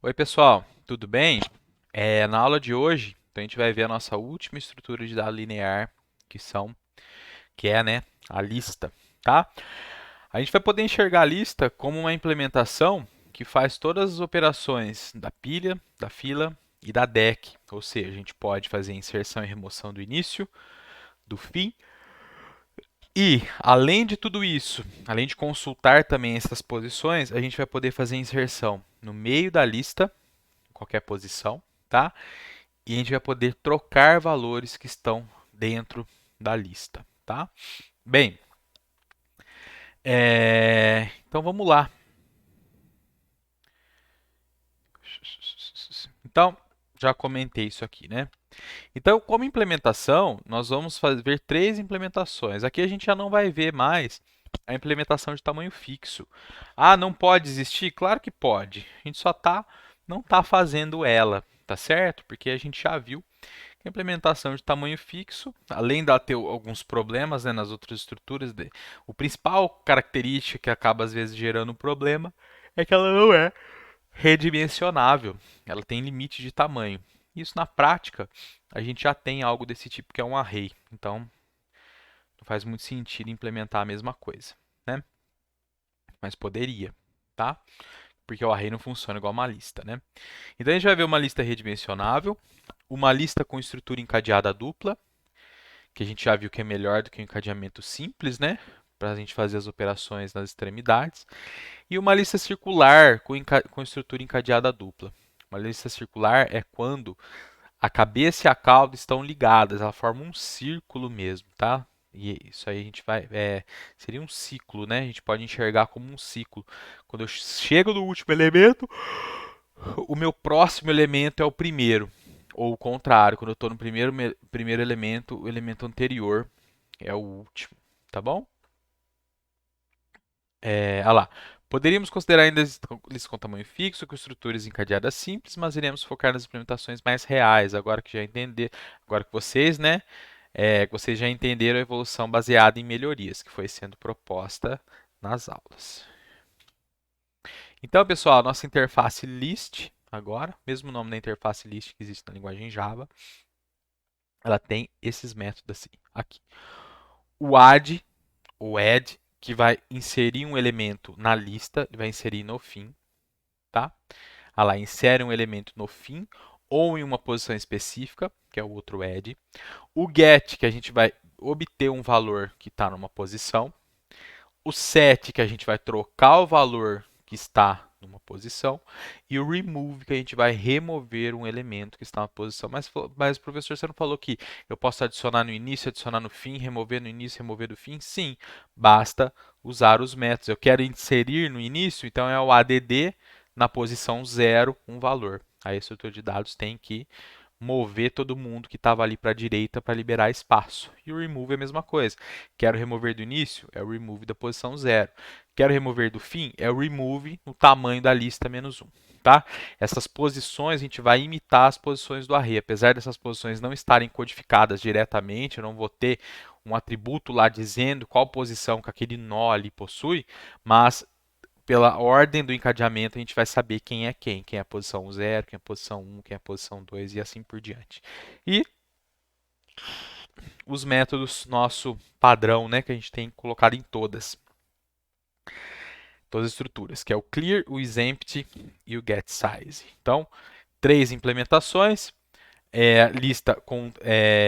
Oi, pessoal, tudo bem? Na aula de hoje, então, a gente vai ver a nossa última estrutura de dado linear, que é, né, a lista, tá? A gente vai poder enxergar a lista como uma implementação que faz todas as operações da pilha, da fila e da deck, ou seja, a gente pode fazer inserção e remoção do início, do fim e, além de tudo isso, além de consultar também essas posições, a gente vai poder fazer inserção no meio da lista, em qualquer posição, tá? E a gente vai poder trocar valores que estão dentro da lista, tá? Bem, então vamos lá. Então, já comentei isso aqui, né? Então, como implementação, nós vamos ver três implementações. Aqui a gente já não vai ver mais a implementação de tamanho fixo. Ah, não pode existir? Claro que pode. A gente só não está fazendo ela, tá certo? Porque a gente já viu que a implementação de tamanho fixo, além de ela ter alguns problemas, né, nas outras estruturas, o principal característica que acaba às vezes gerando um problema é que ela não é redimensionável. Ela tem limite de tamanho. Isso na prática, a gente já tem algo desse tipo que é um array. Então, não faz muito sentido implementar a mesma coisa, né? Mas poderia, tá? Porque o array não funciona igual uma lista, né? Então a gente vai ver uma lista redimensionável, uma lista com estrutura encadeada dupla, que a gente já viu que é melhor do que o encadeamento simples, né? Para a gente fazer as operações nas extremidades. E uma lista circular com estrutura encadeada dupla. Uma lista circular é quando a cabeça e a cauda estão ligadas, ela forma um círculo mesmo, tá? E isso aí a gente seria um ciclo, né? A gente pode enxergar como um ciclo. Quando eu chego no último elemento, o meu próximo elemento é o primeiro. Ou o contrário, quando eu estou no primeiro elemento, o elemento anterior é o último, tá bom? Olha lá. Poderíamos considerar ainda lista com tamanho fixo, com estruturas encadeadas simples, mas iremos focar nas implementações mais reais, agora que vocês, né, que vocês já entenderam a evolução baseada em melhorias que foi sendo proposta nas aulas. Então, pessoal, a nossa interface list agora, mesmo nome da interface list que existe na linguagem Java, ela tem esses métodos assim, aqui. O add, o add, que vai inserir um elemento na lista, ele vai inserir no fim, tá? Ah lá, insere um elemento no fim ou em uma posição específica, que é o outro add. O get, que a gente vai obter um valor que está numa posição. O set, que a gente vai trocar o valor que está numa posição. E o remove, que a gente vai remover um elemento que está na posição. Mas professor, você não falou que eu posso adicionar no início, adicionar no fim, remover no início, remover do fim? Sim, basta usar os métodos. Eu quero inserir no início, então é o add na posição 0 um valor. Aí a estrutura de dados tem que mover todo mundo que estava ali para a direita para liberar espaço. E o remove é a mesma coisa. Quero remover do início? É o remove da posição 0. Quero remover do fim? É o remove no tamanho da lista menos 1. Tá? Essas posições a gente vai imitar as posições do array. Apesar dessas posições não estarem codificadas diretamente, eu não vou ter um atributo lá dizendo qual posição que aquele nó ali possui, mas pela ordem do encadeamento, a gente vai saber quem é a posição 0, quem é a posição 1, quem é a posição 2 e assim por diante. E os métodos nosso padrão, né, que a gente tem colocado em todas as estruturas, que é o clear, o isEmpty e o getSize. Então, três implementações, lista com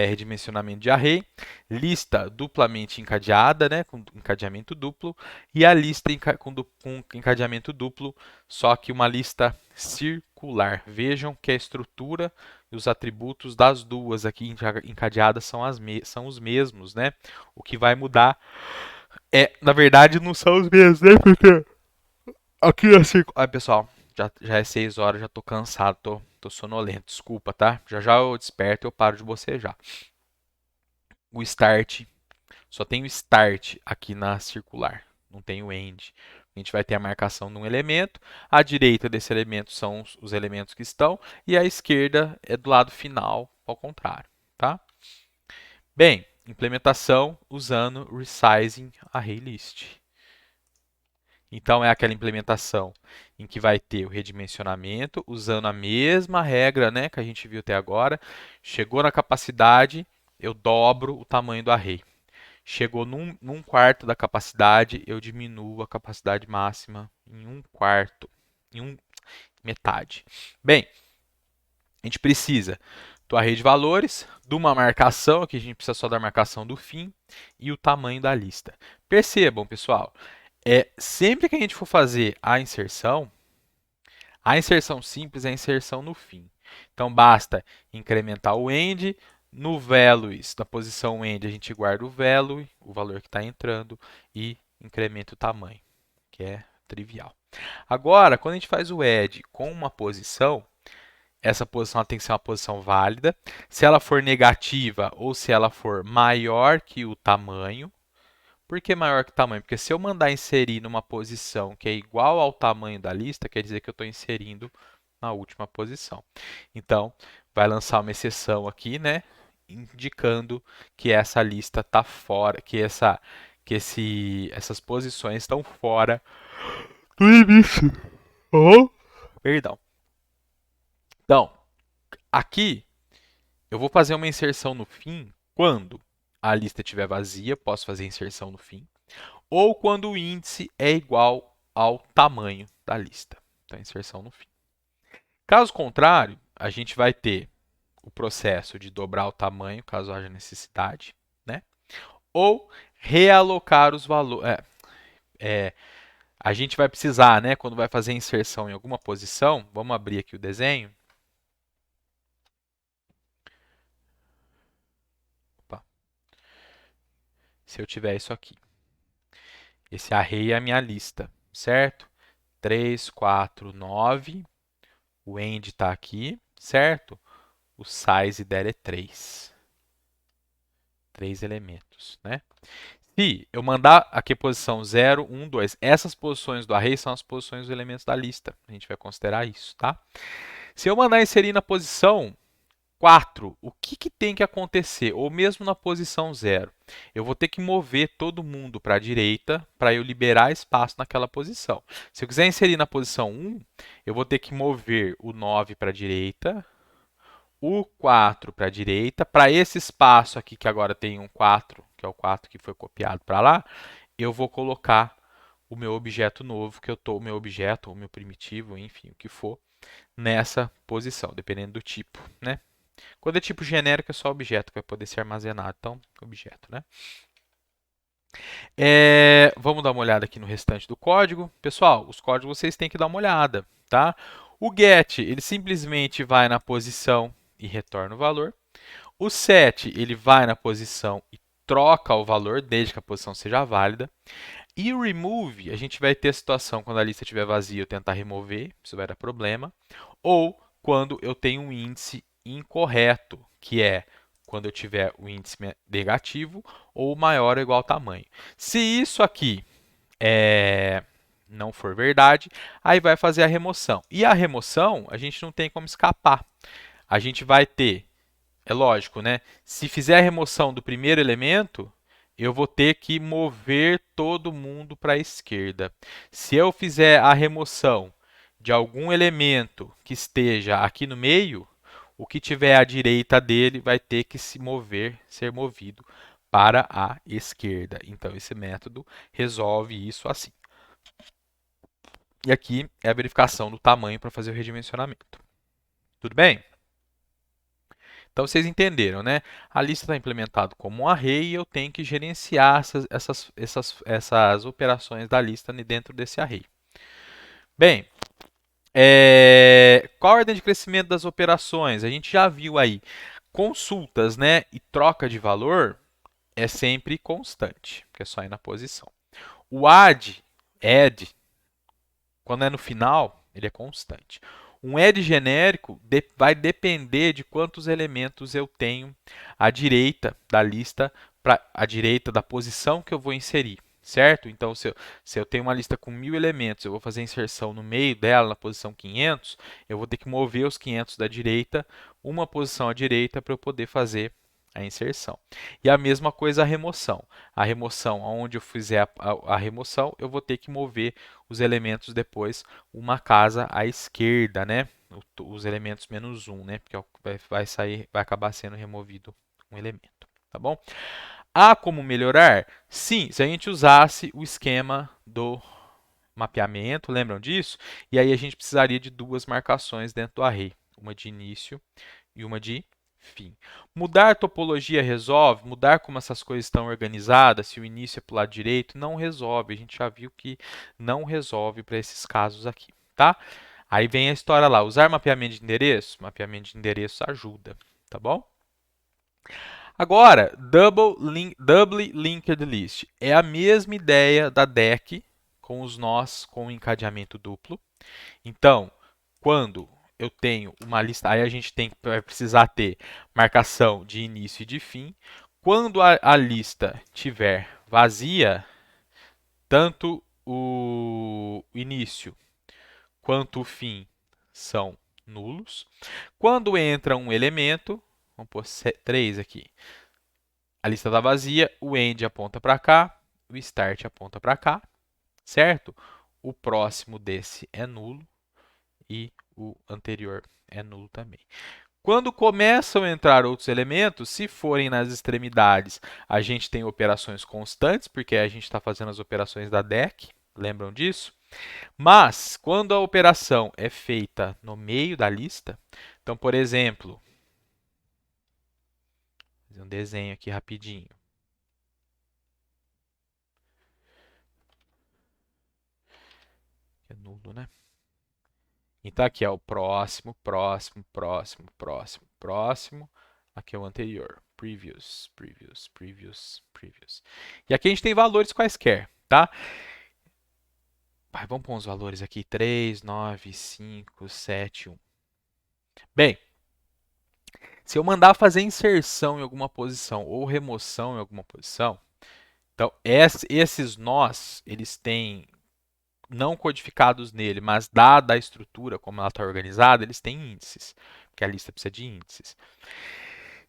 redimensionamento de array, lista duplamente encadeada, né, com encadeamento duplo, e a lista com encadeamento duplo, só que uma lista circular. Vejam que a estrutura e os atributos das duas aqui encadeadas são os mesmos, né? O que vai mudar na verdade, não são os mesmos, né? Porque aqui é circular. Ai, pessoal, já é 6 horas, já tô cansado, tô sonolento, desculpa, tá? Já já eu desperto e eu paro de bocejar. O start, só tem o start aqui na circular, não tem o end. A gente vai ter a marcação de um elemento, à direita desse elemento são os elementos que estão, e à esquerda é do lado final, ao contrário, tá? Bem, implementação usando resizing array list. Então, é aquela implementação em que vai ter o redimensionamento, usando a mesma regra, né, que a gente viu até agora. Chegou na capacidade, eu dobro o tamanho do array. Chegou num quarto da capacidade, eu diminuo a capacidade máxima em um quarto, em metade. Bem, a gente precisa do array de valores, de uma marcação, aqui a gente precisa só da marcação do fim, e o tamanho da lista. Percebam, pessoal, sempre que a gente for fazer a inserção simples é a inserção no fim. Então, basta incrementar o end, no values, na posição end, a gente guarda o value, o valor que está entrando, e incrementa o tamanho, que é trivial. Agora, quando a gente faz o add com uma posição, essa posição tem que ser uma posição válida. Se ela for negativa ou se ela for maior que o tamanho. Por que maior que o tamanho? Porque se eu mandar inserir numa posição que é igual ao tamanho da lista, quer dizer que eu estou inserindo na última posição. Então, vai lançar uma exceção aqui, né? Indicando que essa lista está fora, essas posições estão fora do limite. Oh. Perdão. Então, aqui eu vou fazer uma inserção no fim quando a lista estiver vazia, posso fazer inserção no fim, ou quando o índice é igual ao tamanho da lista. Então, inserção no fim. Caso contrário, a gente vai ter o processo de dobrar o tamanho, caso haja necessidade, né? Ou realocar os valores. A gente vai precisar, né, quando vai fazer inserção em alguma posição, vamos abrir aqui o desenho. Opa. Se eu tiver isso aqui. Esse array é a minha lista, certo? 3, 4, 9. O end está aqui, certo? O size dela é 3. 3 elementos, né? Se eu mandar aqui a posição 0, 1, 2, essas posições do array são as posições dos elementos da lista. A gente vai considerar isso, tá? Se eu mandar inserir na posição 4, o que tem que acontecer? Ou mesmo na posição 0, eu vou ter que mover todo mundo para a direita para eu liberar espaço naquela posição. Se eu quiser inserir na posição 1, eu vou ter que mover o 9 para a direita, o 4 para a direita. Para esse espaço aqui, que agora tem um 4, que é o 4 que foi copiado para lá, eu vou colocar o meu objeto novo, que eu estou, o meu objeto, o meu primitivo, enfim, o que for, nessa posição, dependendo do tipo, né? Quando é tipo genérico, é só objeto que vai poder ser armazenado. Então, objeto, né? Vamos dar uma olhada aqui no restante do código. Pessoal, os códigos vocês têm que dar uma olhada, tá? O get, ele simplesmente vai na posição e retorna o valor. O set, ele vai na posição e troca o valor, desde que a posição seja válida. E o remove, a gente vai ter a situação quando a lista estiver vazia, eu tentar remover, isso vai dar problema. Ou quando eu tenho um índice incorreto, que é quando eu tiver o índice negativo ou maior ou igual ao tamanho. Se isso aqui não for verdade, aí vai fazer a remoção. E a remoção, a gente não tem como escapar. A gente vai ter, é lógico, né? Se fizer a remoção do primeiro elemento, eu vou ter que mover todo mundo para a esquerda. Se eu fizer a remoção de algum elemento que esteja aqui no meio, o que tiver à direita dele vai ter que se mover, ser movido para a esquerda. Então, esse método resolve isso assim. E aqui é a verificação do tamanho para fazer o redimensionamento. Tudo bem? Então, vocês entenderam, né? A lista está implementada como um array e eu tenho que gerenciar essas operações da lista dentro desse array. Bem, qual a ordem de crescimento das operações? A gente já viu aí. Consultas, né, e troca de valor é sempre constante, porque é só ir na posição. O add, quando é no final, ele é constante. Um add genérico vai depender de quantos elementos eu tenho à direita da lista, à direita da posição que eu vou inserir, certo? Então, se eu tenho uma lista com 1000 elementos, eu vou fazer inserção no meio dela, na posição 500, eu vou ter que mover os 500 da direita, uma posição à direita, para eu poder fazer a inserção. E a mesma coisa a remoção. A remoção, onde eu fizer a remoção, eu vou ter que mover os elementos depois uma casa à esquerda, né? Os elementos menos um, né? Porque vai sair, vai acabar sendo removido um elemento, tá bom? Há como melhorar? Sim, se a gente usasse o esquema do mapeamento, lembram disso? E aí a gente precisaria de duas marcações dentro do array, uma de início e uma de fim. Mudar a topologia resolve? Mudar como essas coisas estão organizadas, se o início é para o lado direito, não resolve. A gente já viu que não resolve para esses casos aqui, tá? Aí vem a história lá, usar mapeamento de endereço? Mapeamento de endereço ajuda, tá bom? Agora, Doubly Linked List. É a mesma ideia da DEC com os nós com encadeamento duplo. Então, quando eu tenho uma lista, aí a gente vai precisar ter marcação de início e de fim. Quando a lista tiver vazia, tanto o início quanto o fim são nulos. Quando entra um elemento, vamos pôr 3 aqui, a lista está vazia, o end aponta para cá, o start aponta para cá, certo? O próximo desse é nulo e o anterior é nulo também. Quando começam a entrar outros elementos, se forem nas extremidades, a gente tem operações constantes, porque a gente está fazendo as operações da DEC, lembram disso? Mas, quando a operação é feita no meio da lista, então, por exemplo, vou fazer um desenho aqui rapidinho. É nulo, né? Então, aqui é o próximo, próximo, próximo, próximo, próximo. Aqui é o anterior. Previous, previous, previous, previous. E aqui a gente tem valores quaisquer, tá? Vamos pôr uns valores aqui. 3, 9, 5, 7, 1. Bem, se eu mandar fazer inserção em alguma posição ou remoção em alguma posição, então esses nós, eles têm não codificados nele, mas dada a estrutura, como ela está organizada, eles têm índices, porque a lista precisa de índices.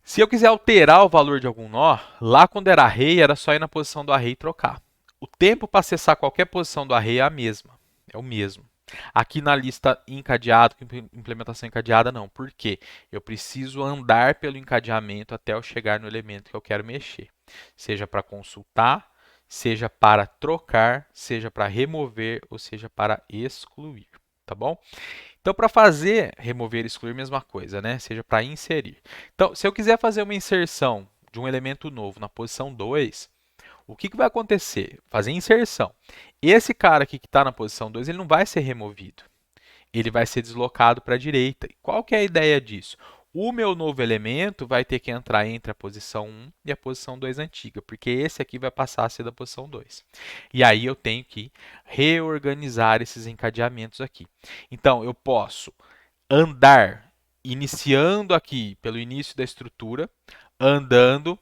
Se eu quiser alterar o valor de algum nó, lá quando era array, era só ir na posição do array e trocar. O tempo para acessar qualquer posição do array é a mesma, é o mesmo. Aqui na lista encadeado, implementação encadeada, não. Por quê? Eu preciso andar pelo encadeamento até eu chegar no elemento que eu quero mexer. Seja para consultar, seja para trocar, seja para remover ou seja para excluir, tá bom? Então, para fazer remover e excluir, mesma coisa, né? Seja para inserir. Então, se eu quiser fazer uma inserção de um elemento novo na posição 2, o que vai acontecer? Fazer inserção. Esse cara aqui que está na posição 2, ele não vai ser removido. Ele vai ser deslocado para a direita. Qual que é a ideia disso? O meu novo elemento vai ter que entrar entre a posição 1 e a posição 2 antiga, porque esse aqui vai passar a ser da posição 2. E aí eu tenho que reorganizar esses encadeamentos aqui. Então, eu posso andar iniciando aqui pelo início da estrutura, andando,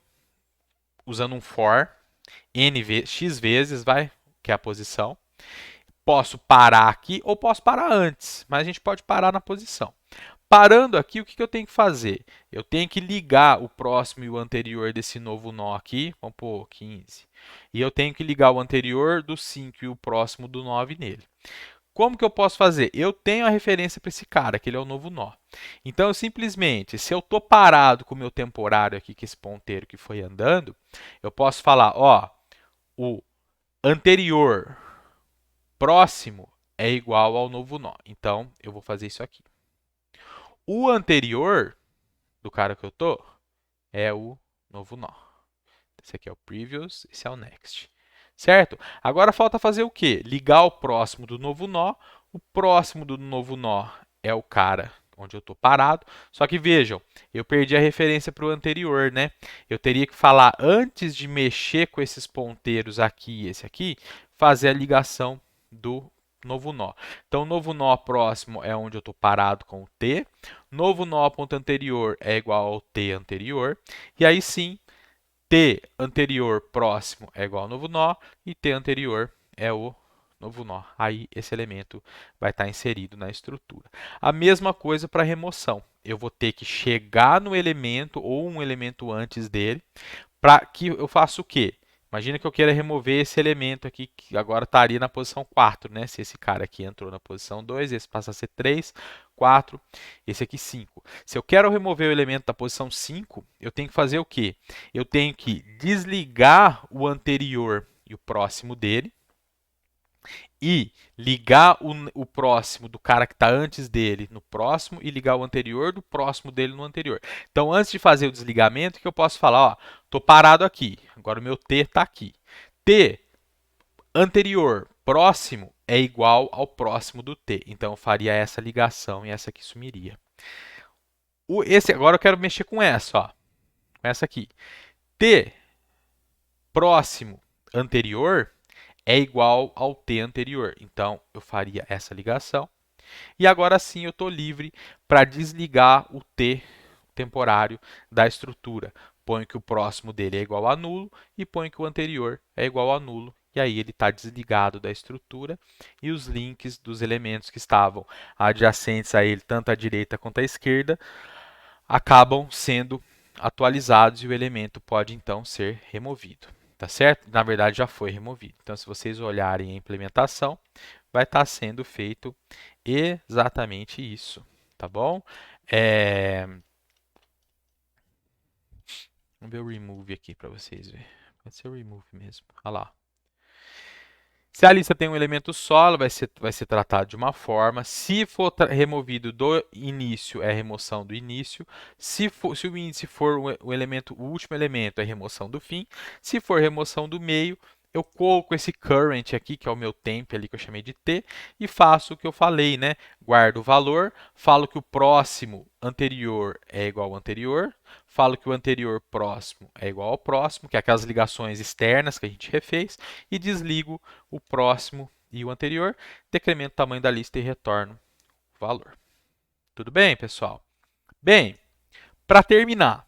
usando um for, x vezes, que é a posição. Posso parar aqui ou posso parar antes, mas a gente pode parar na posição. Parando aqui, o que eu tenho que fazer? Eu tenho que ligar o próximo e o anterior desse novo nó aqui, vamos pôr 15. E eu tenho que ligar o anterior do 5 e o próximo do 9 nele. Como que eu posso fazer? Eu tenho a referência para esse cara, que ele é o novo nó. Então, eu simplesmente, se eu estou parado com o meu temporário aqui, que esse ponteiro que foi andando, eu posso falar, ó, o anterior próximo é igual ao novo nó. Então, eu vou fazer isso aqui. O anterior do cara que eu tô é o novo nó. Esse aqui é o previous, esse é o next. Certo? Agora falta fazer o quê? Ligar o próximo do novo nó. O próximo do novo nó é o cara onde eu estou parado. Só que vejam, eu perdi a referência para o anterior, né? Eu teria que falar, antes de mexer com esses ponteiros aqui e esse aqui, fazer a ligação do novo nó. Então, novo nó próximo é onde eu estou parado com o T. Novo nó ponto anterior é igual ao T anterior. E aí sim, T anterior próximo é igual ao novo nó e T anterior é o novo nó. Aí esse elemento vai estar inserido na estrutura. A mesma coisa para remoção. Eu vou ter que chegar no elemento ou um elemento antes dele, para que eu faça o quê? Imagina que eu queira remover esse elemento aqui, que agora estaria na posição 4, né? Se esse cara aqui entrou na posição 2, esse passa a ser 3, 4, esse aqui 5. Se eu quero remover o elemento da posição 5, eu tenho que fazer o quê? Eu tenho que desligar o anterior e o próximo dele, e ligar o próximo do cara que está antes dele no próximo e ligar o anterior do próximo dele no anterior. Então, antes de fazer o desligamento, que eu posso falar, ó, estou parado aqui, agora o meu T está aqui. T anterior próximo é igual ao próximo do T. Então, eu faria essa ligação e essa aqui sumiria. Agora eu quero mexer com essa, ó, com essa aqui. T próximo anterior é igual ao T anterior. Então, eu faria essa ligação. E agora sim eu estou livre para desligar o T temporário da estrutura. Ponho que o próximo dele é igual a nulo e ponho que o anterior é igual a nulo. E aí ele está desligado da estrutura e os links dos elementos que estavam adjacentes a ele, tanto à direita quanto à esquerda, acabam sendo atualizados e o elemento pode então ser removido. Tá certo? Na verdade, já foi removido. Então, se vocês olharem a implementação, vai estar sendo feito exatamente isso. Tá bom? Vamos ver o remove aqui para vocês verem. Pode ser o remove mesmo. Olha lá. Se a lista tem um elemento só, ela vai ser tratada de uma forma. Se for removido do início, é remoção do início. Se o índice for o último elemento, é remoção do fim. Se for remoção do meio, eu coloco esse current aqui, que é o meu temp ali que eu chamei de t, e faço o que eu falei, né? Guardo o valor, falo que o próximo anterior é igual ao anterior, falo que o anterior próximo é igual ao próximo, que é aquelas ligações externas que a gente refez, e desligo o próximo e o anterior, decremento o tamanho da lista e retorno o valor. Tudo bem, pessoal? Bem, para terminar,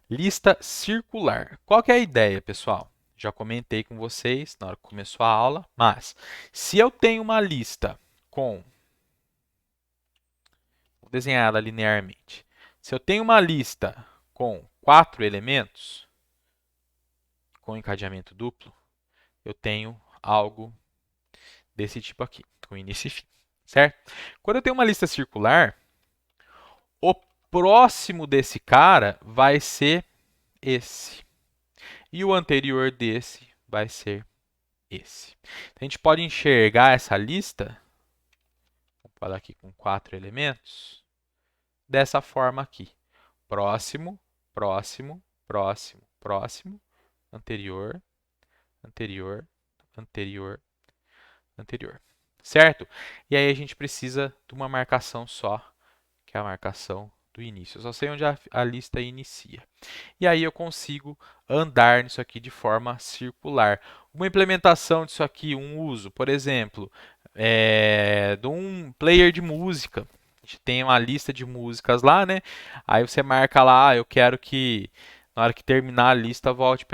lista circular. Qual que é a ideia, pessoal? Já comentei com vocês na hora que começou a aula, mas se eu tenho uma lista com... Vou desenhar ela linearmente. Se eu tenho uma lista com 4 elementos, com encadeamento duplo, eu tenho algo desse tipo aqui, com início e fim, certo? Quando eu tenho uma lista circular, o próximo desse cara vai ser esse. E o anterior desse vai ser esse. Então, a gente pode enxergar essa lista, vou falar aqui com 4 elementos, dessa forma aqui. Próximo, próximo, próximo, próximo, anterior, anterior, anterior, anterior. Certo? E aí a gente precisa de uma marcação só, que é a marcação do início. Eu só sei onde a lista inicia. E aí eu consigo andar nisso aqui de forma circular. Uma implementação disso aqui, um uso, por exemplo, de um player de música. A gente tem uma lista de músicas lá, né? Aí você marca lá, eu quero que na hora que terminar a lista volte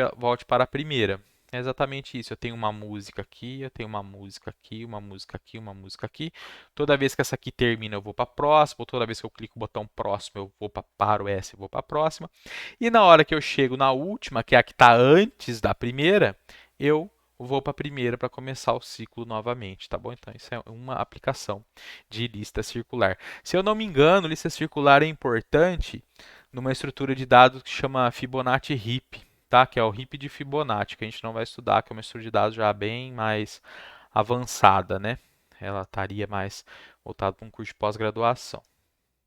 para a primeira. É exatamente isso. Eu tenho uma música aqui, eu tenho uma música aqui, uma música aqui, uma música aqui. Toda vez que essa aqui termina, eu vou para a próxima. Ou toda vez que eu clico no botão próximo, eu vou paro essa e vou para a próxima. E na hora que eu chego na última, que é a que está antes da primeira, eu vou para a primeira para começar o ciclo novamente, tá bom? Então, isso é uma aplicação de lista circular. Se eu não me engano, lista circular é importante numa estrutura de dados que chama Fibonacci Heap, tá? Que é o heap de Fibonacci, que a gente não vai estudar, que é uma estrutura de dados já bem mais avançada, né? Ela estaria mais voltada para um curso de pós-graduação,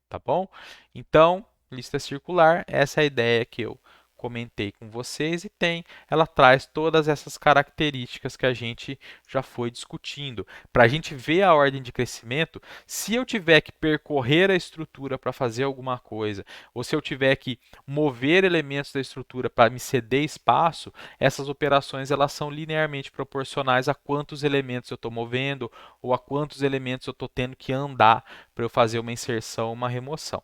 tá bom? Então, lista circular, essa é a ideia que eu comentei com vocês e ela traz todas essas características que a gente já foi discutindo. Para a gente ver a ordem de crescimento, se eu tiver que percorrer a estrutura para fazer alguma coisa, ou se eu tiver que mover elementos da estrutura para me ceder espaço, essas operações elas são linearmente proporcionais a quantos elementos eu estou movendo ou a quantos elementos eu estou tendo que andar para eu fazer uma inserção ou uma remoção.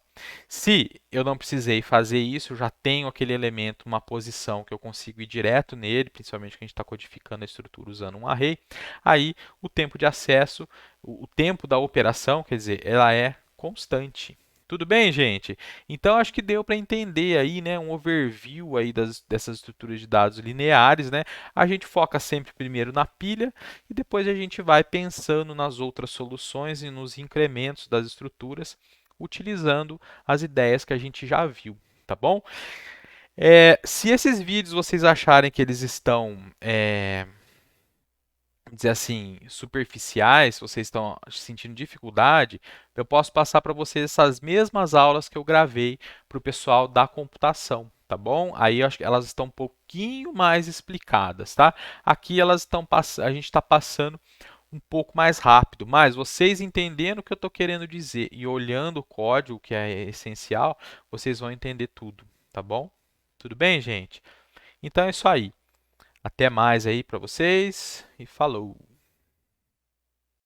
Se eu não precisei fazer isso, eu já tenho aquele elemento, uma posição que eu consigo ir direto nele, principalmente que a gente está codificando a estrutura usando um array, aí o tempo de acesso, o tempo da operação, quer dizer, ela é constante. Tudo bem, gente? Então acho que deu para entender aí, né, um overview aí dessas estruturas de dados lineares, né? A gente foca sempre primeiro na pilha e depois a gente vai pensando nas outras soluções e nos incrementos das estruturas, utilizando as ideias que a gente já viu, tá bom? Se esses vídeos vocês acharem que eles estão, dizer assim, superficiais, se vocês estão sentindo dificuldade, eu posso passar para vocês essas mesmas aulas que eu gravei para o pessoal da computação, tá bom? Aí eu acho que elas estão um pouquinho mais explicadas, tá? Aqui elas estão a gente está passando um pouco mais rápido, mas vocês entendendo o que eu estou querendo dizer e olhando o código, que é essencial, vocês vão entender tudo, tá bom? Tudo bem, gente? Então é isso aí. Até mais aí para vocês e falou!